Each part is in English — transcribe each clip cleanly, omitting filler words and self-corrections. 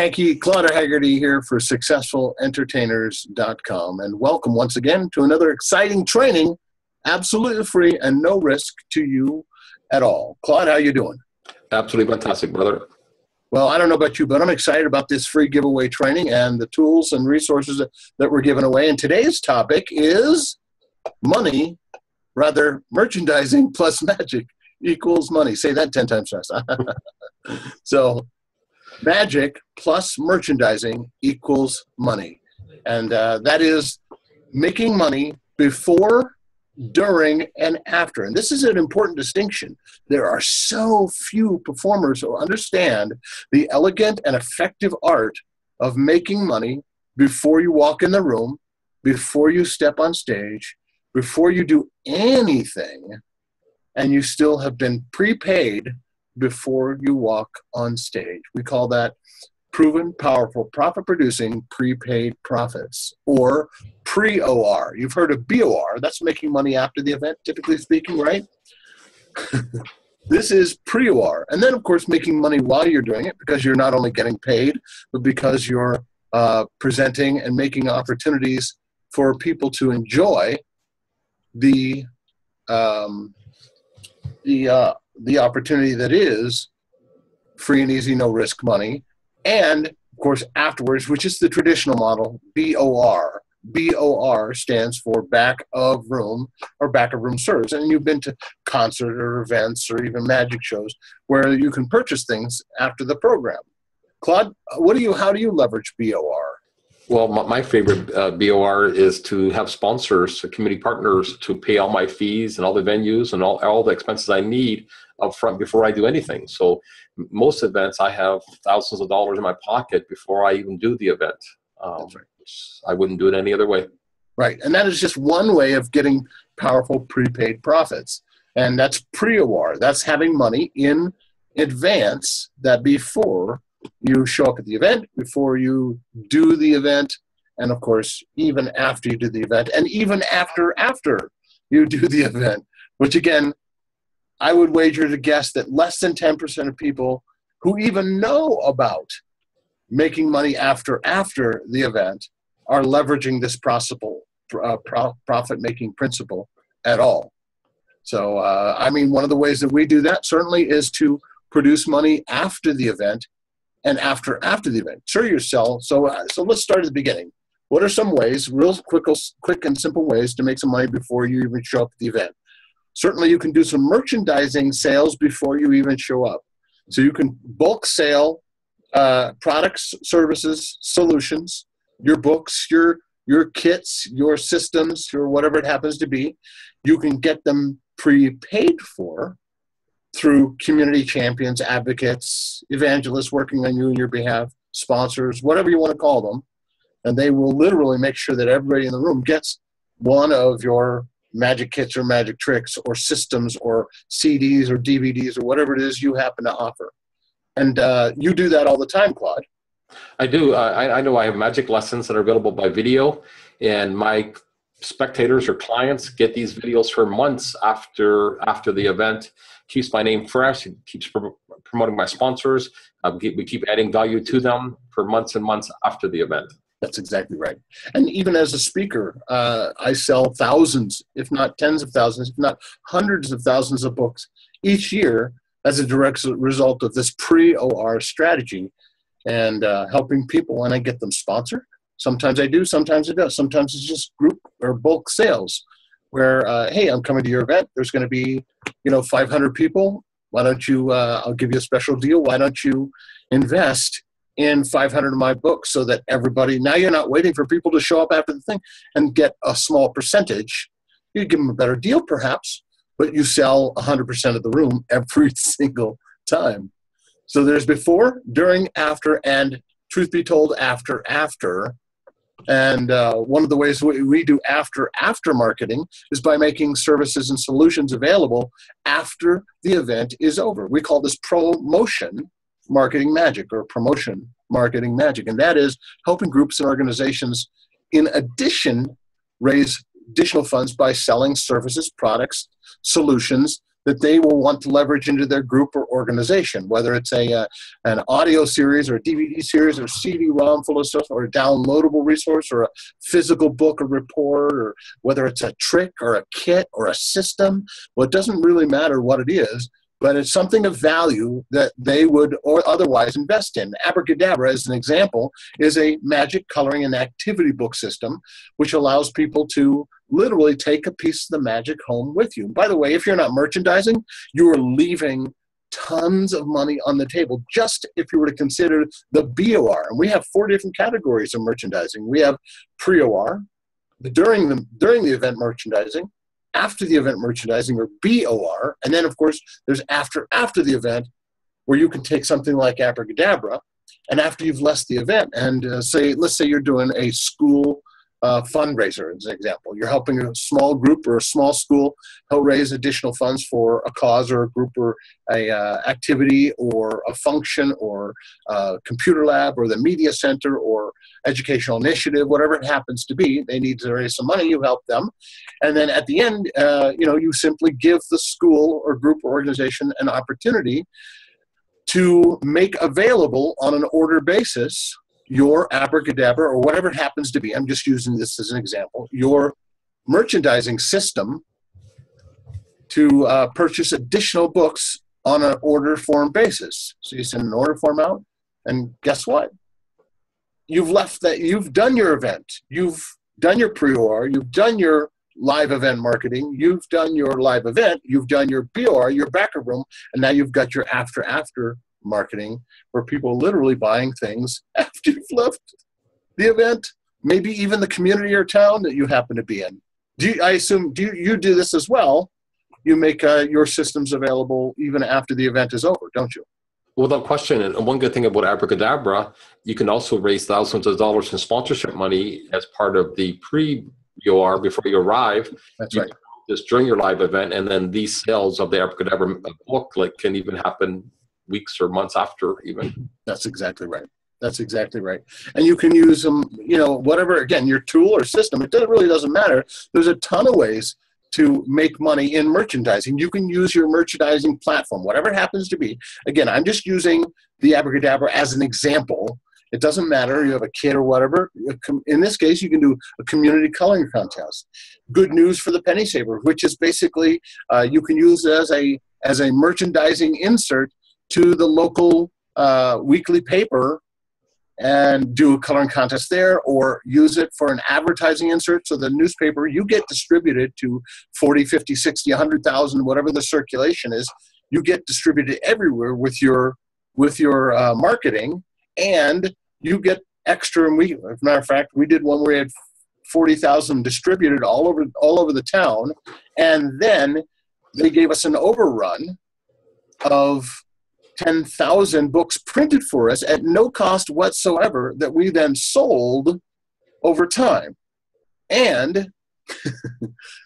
Yankee, Claude Haggerty here for SuccessfulEntertainers.com, and welcome once again to another exciting training, absolutely free and no risk to you at all. Claude, how you doing? Absolutely fantastic, brother. Well, I don't know about you, but I'm excited about this free giveaway training and the tools and resources that we're giving away. And today's topic is merchandising plus magic equals money. Say that 10 times fast. So magic plus merchandising equals money. And that is making money before, during, and after. And this is an important distinction. There are so few performers who understand the elegant and effective art of making money before you walk in the room, before you step on stage, before you do anything, and you still have been prepaid before you walk on stage. We call that proven, powerful, profit-producing prepaid profits, or pre-OR. You've heard of BOR. That's making money after the event, typically speaking, right? This is pre-OR. And then, of course, making money while you're doing it, because you're not only getting paid, but because you're presenting and making opportunities for people to enjoy the opportunity that is free and easy, no risk money. And of course, afterwards, which is the traditional model, BOR. BOR stands for back of room, or back of room service. And you've been to concert or events or even magic shows where you can purchase things after the program. Claude, how do you leverage BOR? Well, my favorite BOR is to have sponsors, community partners, to pay all my fees and all the venues and all the expenses I need up front before I do anything. So most events, I have thousands of dollars in my pocket before I even do the event. That's right. I wouldn't do it any other way. Right, and that is just one way of getting powerful prepaid profits. And that's pre-OR. That's having money in advance that before you show up at the event, before you do the event, and of course, even after you do the event, and even after you do the event, which again, I would wager to guess that less than 10% of people who even know about making money after the event are leveraging this profit-making principle at all. So, I mean, one of the ways that we do that certainly is to produce money after the event and after the event. Sure, you sell. So let's start at the beginning. What are some ways, real quick and simple ways to make some money before you even show up at the event? Certainly, you can do some merchandising sales before you even show up. So you can bulk sale products, services, solutions, your books, your kits, your systems, your whatever it happens to be. You can get them prepaid for through community champions, advocates, evangelists working on you and your behalf, sponsors, whatever you want to call them. And they will literally make sure that everybody in the room gets one of your magic kits or magic tricks or systems or CDs or DVDs or whatever it is you happen to offer. And you do that all the time, Claude. I do. I know I have magic lessons that are available by video, and my spectators or clients get these videos for months after the event. Keeps my name fresh. It keeps promoting my sponsors. We keep adding value to them for months and months after the event. That's exactly right. And even as a speaker, I sell thousands, if not tens of thousands, if not hundreds of thousands of books each year as a direct result of this pre-OR strategy and helping people. And I get them sponsored. Sometimes I do, sometimes it does. Sometimes it's just group or bulk sales where, hey, I'm coming to your event. There's going to be, 500 people. Why don't you, I'll give you a special deal. Why don't you invest in 500 of my books so that everybody, now you're not waiting for people to show up after the thing and get a small percentage. You give them a better deal perhaps, but you sell 100% of the room every single time. So there's before, during, after, and truth be told, after. And one of the ways we do after marketing is by making services and solutions available after the event is over. We call this promotion marketing magic, or promotion marketing magic. And that is helping groups and organizations, in addition, raise additional funds by selling services, products, solutions that they will want to leverage into their group or organization, whether it's an audio series or a DVD series or CD-ROM full of stuff, or a downloadable resource or a physical book or report, or whether it's a trick or a kit or a system. Well, it doesn't really matter what it is, but it's something of value that they would or otherwise invest in. Abracadabra, as an example, is a magic coloring and activity book system, which allows people to literally take a piece of the magic home with you. By the way, if you're not merchandising, you are leaving tons of money on the table, just if you were to consider the BOR. And we have 4 different categories of merchandising. We have pre-OR, during the event merchandising, after the event merchandising, or BOR, and then of course there's after the event, where you can take something like Abracadabra, and after you've left the event, and let's say you're doing a school fundraiser, as an example. You're helping a small group or a small school help raise additional funds for a cause or a group or a activity or a function or a computer lab or the media center or educational initiative, whatever it happens to be. They need to raise some money, you help them. And then at the end, you simply give the school or group or organization an opportunity to make available on an order basis your Abracadabra, or whatever it happens to be. I'm just using this as an example. Your merchandising system to purchase additional books on an order form basis. So you send an order form out, and guess what? You've done your event. You've done your pre-OR. You've done your live event marketing. You've done your live event. You've done your BOR, your backup room, and now you've got your after marketing, where people are literally buying things after you've left the event, maybe even the community or town that you happen to be in. I assume you do this as well? You make your systems available even after the event is over, don't you? Without question. And one good thing about Abracadabra, you can also raise thousands of dollars in sponsorship money as part of the pre-BOR before you arrive. That's right. Just during your live event, and then these sales of the Abracadabra book can even happen weeks or months after even. That's exactly right. That's exactly right. And you can use them, whatever, again, your tool or system, it really doesn't matter. There's a ton of ways to make money in merchandising. You can use your merchandising platform, whatever it happens to be. Again, I'm just using the Abracadabra as an example. It doesn't matter. You have a kid or whatever. In this case, you can do a community coloring contest. Good news for the penny saver, which is basically you can use it as a merchandising insert to the local weekly paper and do a coloring contest there, or use it for an advertising insert. So the newspaper, you get distributed to 40, 50, 60, 100,000, whatever the circulation is, you get distributed everywhere with your marketing, and you get extra. And as a matter of fact, we did one where we had 40,000 distributed all over the town, and then they gave us an overrun of 10,000 books printed for us at no cost whatsoever that we then sold over time. And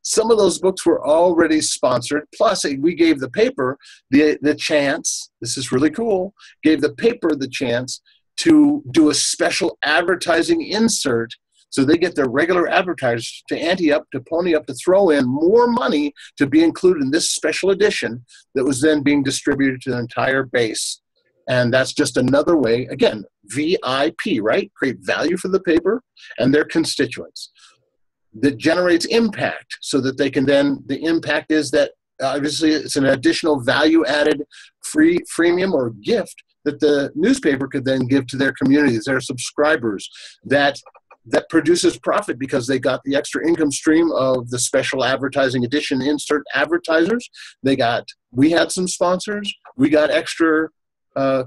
some of those books were already sponsored. Plus, we gave the paper the chance, this is really cool, gave the paper the chance to do a special advertising insert. So they get their regular advertisers to pony up, to throw in more money to be included in this special edition that was then being distributed to the entire base. And that's just another way, again, VIP, right? Create value for the paper and their constituents. That generates impact, so that they can then, the impact is that obviously it's an additional value-added freemium or gift that the newspaper could then give to their communities, their subscribers, that produces profit because they got the extra income stream of the special advertising edition insert advertisers. We had some sponsors. We got extra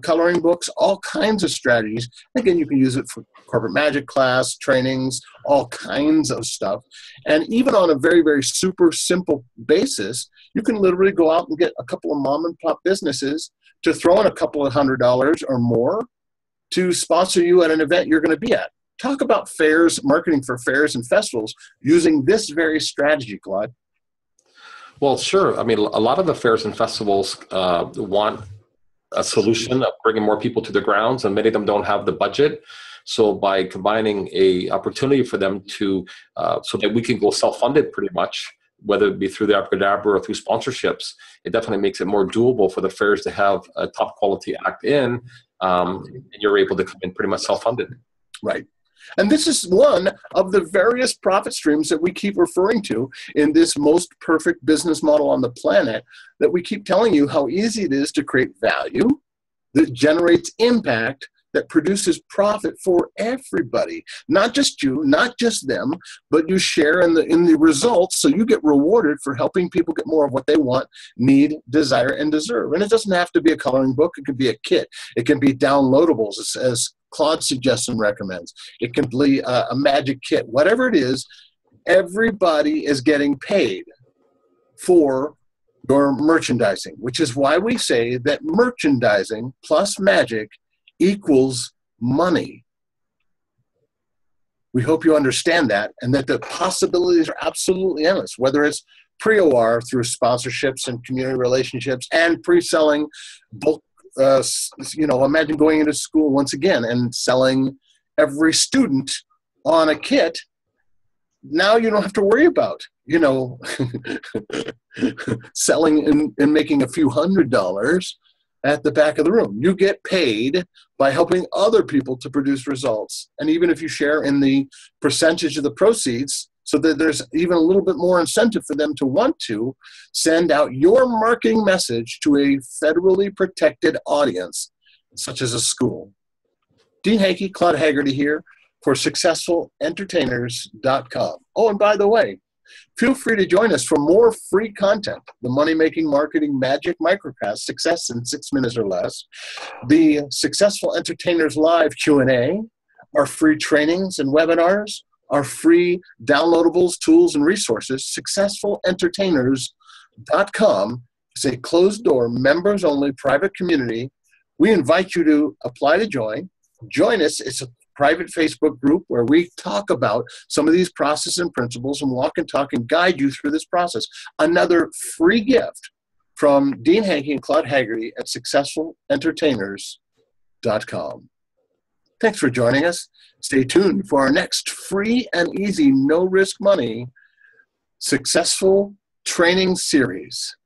coloring books, all kinds of strategies. Again, you can use it for corporate magic class, trainings, all kinds of stuff. And even on a very, very super simple basis, you can literally go out and get a couple of mom and pop businesses to throw in a couple of $100 or more to sponsor you at an event you're going to be at. Talk about fairs, marketing for fairs and festivals using this very strategy, Claude. Well, sure. I mean, a lot of the fairs and festivals want a solution of bringing more people to the grounds, and many of them don't have the budget. So by combining a opportunity for them to, so that we can go self-funded pretty much, whether it be through the abracadabra or through sponsorships, it definitely makes it more doable for the fairs to have a top quality act in, and you're able to come in pretty much self-funded. Right. And this is one of the various profit streams that we keep referring to in this most perfect business model on the planet, that we keep telling you how easy it is to create value that generates impact, that produces profit for everybody, not just you, not just them, but you share in the results, so you get rewarded for helping people get more of what they want, need, desire, and deserve. And it doesn't have to be a coloring book. It could be a kit. It can be downloadables, as Claude suggests and recommends. It can be a magic kit. Whatever it is, everybody is getting paid for your merchandising, which is why we say that merchandising plus magic equals money. We hope you understand that, and that the possibilities are absolutely endless, whether it's pre-OR through sponsorships and community relationships and pre-selling bulk. Imagine going into school once again and selling every student on a kit. Now you don't have to worry about, selling and making a few $100s at the back of the room. You get paid by helping other people to produce results. And even if you share in the percentage of the proceeds, so that there's even a little bit more incentive for them to want to send out your marketing message to a federally protected audience, such as a school. Dean Hankey, Claude Haggerty here for SuccessfulEntertainers.com. Oh, and by the way, feel free to join us for more free content. The Money Making Marketing Magic Microcast, Success in 6 Minutes or Less. The Successful Entertainers Live Q&A, our free trainings and webinars, our free downloadables, tools, and resources. SuccessfulEntertainers.com is a closed-door, members-only private community. We invite you to apply to join. Join us. It's a private Facebook group where we talk about some of these processes and principles and walk and talk and guide you through this process. Another free gift from Dean Hankey and Claude Haggerty at SuccessfulEntertainers.com. Thanks for joining us. Stay tuned for our next free and easy, no-risk money successful training series.